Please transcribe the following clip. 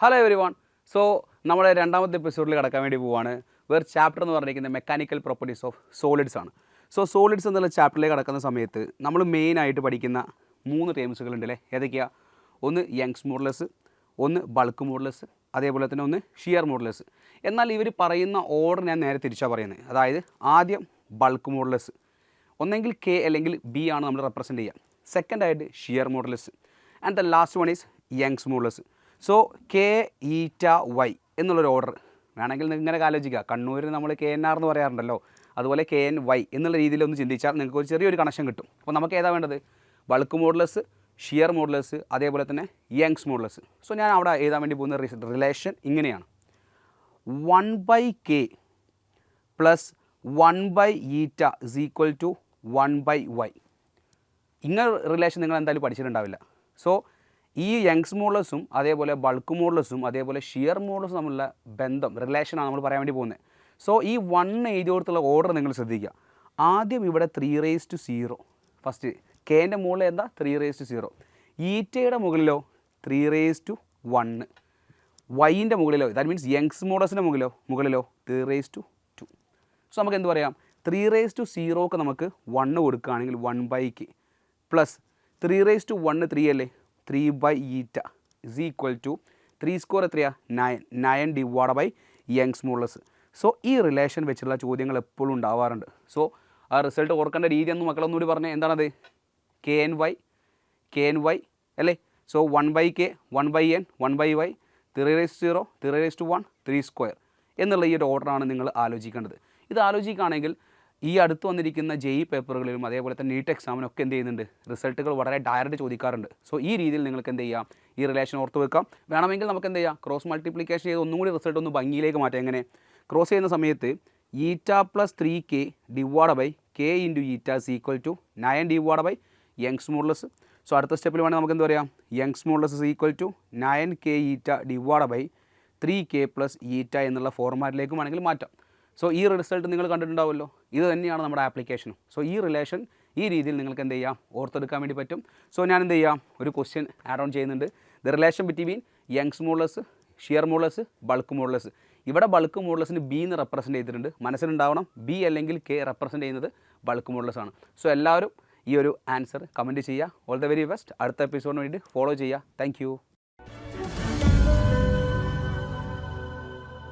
Hello every one. So നമ്മുടെ രണ്ടാമത്തെ എപ്പിസോഡിൽ കിടക്കാൻ വേണ്ടി പോവുകയാണ്. വേറെ ചാപ്റ്റർ എന്ന് പറഞ്ഞിരിക്കുന്നത് മെക്കാനിക്കൽ പ്രോപ്പർട്ടീസ് ഓഫ് സോളിഡ്സ് ആണ്. സോ സോളിഡ്സ് എന്നുള്ള ചാപ്റ്ററിലേക്ക് കിടക്കുന്ന സമയത്ത് നമ്മൾ മെയിനായിട്ട് പഠിക്കുന്ന 3 ടേംസുകളുണ്ട് അല്ലേ? ഏതൊക്കെയാണ്? ഒന്ന് യങ്സ് മോഡുലസ്, ഒന്ന് ബൾക്ക് മോഡുലസ്, അതേപോലെ തന്നെ ഒന്ന് ഷിയർ മോഡുലസ്. എന്നാൽ ഇവർ പറയുന്ന ഓർഡർ ഞാൻ നേരെ തിരിച്ചാണ് പറയുന്നത്. അതായത് ആദ്യം ബൾക്ക് മോഡുലസ്, ഒന്നെങ്കിൽ കെ അല്ലെങ്കിൽ ബി ആണ് നമ്മൾ റെപ്രസെൻറ്റ് ചെയ്യുക. സെക്കൻഡായിട്ട് shear modulus and the last one is Young's modulus. So K eta Y എന്നുള്ളൊരു ഓർഡർ വേണമെങ്കിൽ നിങ്ങൾക്ക് ഇങ്ങനെ ആലോചിക്കുക. കണ്ണൂരിൽ നമ്മൾ കെ എൻ ആർ എന്ന് പറയാറുണ്ടല്ലോ, അതുപോലെ കെ എൻ വൈ എന്നുള്ള രീതിയിൽ ഒന്ന് ചിന്തിച്ചാൽ നിങ്ങൾക്ക് ഒരു ചെറിയൊരു കണക്ഷൻ കിട്ടും. അപ്പോൾ നമുക്ക് ഏതാ വേണ്ടത്? ബൾക്ക് മോഡുലസ്, ഷിയർ മോഡുലസ്, അതേപോലെ തന്നെ യങ്സ് മോഡുലസ്. സോ ഞാൻ അവിടെ എഴുതാൻ വേണ്ടി പോകുന്ന റിലേഷൻ ഇങ്ങനെയാണ്: 1/k പ്ലസ് 1/ഈറ്റ ഈസ് ഈക്വൽ ടു 1/y. ഇങ്ങനെ റിലേഷൻ നിങ്ങൾ എന്തായാലും പഠിച്ചിട്ടുണ്ടാവില്ല. സോ ഈ യങ്സ് മോഡുലസും അതേപോലെ ബൾക്ക് മോഡുലസും അതേപോലെ ഷിയർ മോഡുലസും തമ്മിലുള്ള ബന്ധം, റിലേഷനാണ് നമ്മൾ പറയാൻ വേണ്ടി പോകുന്നത്. സോ ഈ 1 എഴുതി കൊടുത്തുള്ള ഓർഡർ നിങ്ങൾ ശ്രദ്ധിക്കുക. ആദ്യം ഇവിടെ 3⁻⁴. ഫസ്റ്റ് കെൻ്റെ മുകളിൽ എന്താ? 3⁻⁴. ഈറ്റയുടെ മുകളിലോ 3⁻1. വൈൻ്റെ മുകളിലോ, ദാറ്റ് മീൻസ് യങ്സ് മോഡുലസിൻ്റെ മുകളിലോ 3⁻2. സോ നമുക്ക് എന്ത് പറയാം? 3⁻⁴ നമുക്ക് 1 കൊടുക്കുകയാണെങ്കിൽ 1/k പ്ലസ് 3⁻1 3 അല്ലേ, 3/ഈറ്റ ഇസ് ഈക്വൽ ടു 3² എത്രയാണ്? 9 divide by Young's modulus. So ഈ റിലേഷൻ വെച്ചുള്ള ചോദ്യങ്ങൾ എപ്പോഴും ഉണ്ടാവാറുണ്ട്. സോ ആ റിസൾട്ട് ഓർക്കേണ്ട രീതി എന്ന് മക്കളൊന്നുകൂടി പറഞ്ഞാൽ എന്താണത്? കെ എൻ വൈ അല്ലേ? സോ 1/k 1/n 1/y 3⁻⁴ 3⁻1 3² എന്നുള്ള ഈ ഒരു ഓർഡറാണ് നിങ്ങൾ ആലോചിക്കേണ്ടത്. ഇത് ആലോചിക്കുകയാണെങ്കിൽ ഈ അടുത്ത് വന്നിരിക്കുന്ന JEE പേപ്പറുകളിലും അതേപോലെ തന്നെ നീറ്റ് എക്സാമിനൊക്കെ എന്ത് ചെയ്യുന്നുണ്ട്? റിസൾട്ടുകൾ വളരെ ഡയറക്റ്റ് ചോദിക്കാറുണ്ട്. സോ ഈ രീതിയിൽ നിങ്ങൾക്ക് എന്ത് ചെയ്യാം? ഈ റിലേഷൻ ഓർത്ത് വെക്കാം. വേണമെങ്കിൽ നമുക്ക് എന്ത് ചെയ്യാം? ക്രോസ് മൾട്ടിപ്ലിക്കേഷൻ ചെയ്ത് ഒന്നും കൂടി റിസൾട്ട് ഒന്ന് ഭംഗിയിലേക്ക് മാറ്റാം. എങ്ങനെ? ക്രോസ് ചെയ്യുന്ന സമയത്ത് eta plus 3k divide by k into eta is equal to 9 divide by Young's modulus. So അടുത്ത സ്റ്റെപ്പിൽ വേണമെങ്കിൽ നമുക്ക് എന്ത് പറയാം? Young's modulus is equal to 9k eta divide by 3k plus ഈറ്റ എന്നുള്ള ഫോർമാറ്റിലേക്ക് വേണമെങ്കിൽ മാറ്റാം. സോ ഈ റിസൾട്ട് നിങ്ങൾ കണ്ടിട്ടുണ്ടാവുമല്ലോ. ഇത് തന്നെയാണ് നമ്മുടെ ആപ്ലിക്കേഷനും. സോ ഈ റിലേഷൻ ഈ രീതിയിൽ നിങ്ങൾക്ക് എന്ത് ചെയ്യാം? ഓർത്തെടുക്കാൻ വേണ്ടി പറ്റും. സോ ഞാൻ എന്ത് ചെയ്യാം? ഒരു ക്വസ്റ്റ്യൻ ആഡ് ഓൺ ചെയ്യുന്നുണ്ട്. The relation between Young's modulus, shear modulus, bulk modulus. ഇവിടെ ബൾക്ക് മോഡുലസിന് ബി എന്ന് റെപ്രസെൻറ്റ് ചെയ്തിട്ടുണ്ട്. മനസ്സിലുണ്ടാവണം, ബി അല്ലെങ്കിൽ കെ റെപ്രസെൻറ്റ് ചെയ്യുന്നത് ബൾക്ക് മോഡുലസ് ആണ്. സോ എല്ലാവരും ഈ ഒരു ആൻസർ കമൻറ്റ് ചെയ്യുക. All the very best. അടുത്ത എപ്പിസോഡിന് വേണ്ടി ഫോളോ ചെയ്യുക. താങ്ക്